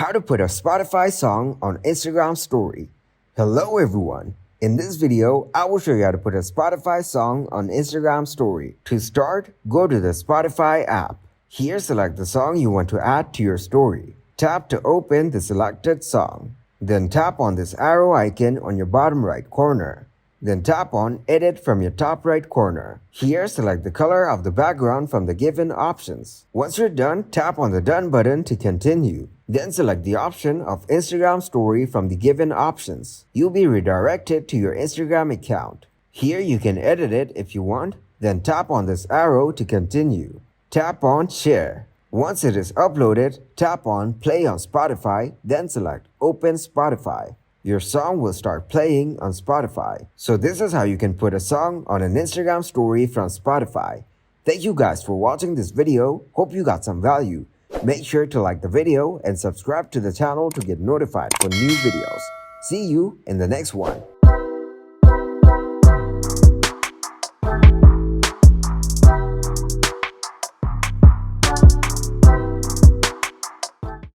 How to put a Spotify song on Instagram story. Hello everyone. In this video, I will show you how to put a Spotify song on Instagram story. To start, go to the Spotify app. Here select the song you want to add to your story. Tap to open the selected song. Then tap on this arrow icon on your bottom right corner. Then tap on Edit from your top right corner. Here, select the color of the background from the given options. Once you're done, tap on the Done button to continue. Then select the option of Instagram Story from the given options. You'll be redirected to your Instagram account. Here you can edit it if you want. Then tap on this arrow to continue. Tap on Share. Once it is uploaded, tap on Play on Spotify, then select Open Spotify. Your song will start playing on Spotify. So this is how you can put a song on an Instagram story from Spotify. Thank you guys for watching this video. Hope you got some value. Make sure to like the video and subscribe to the channel to get notified for new videos. See you in the next one.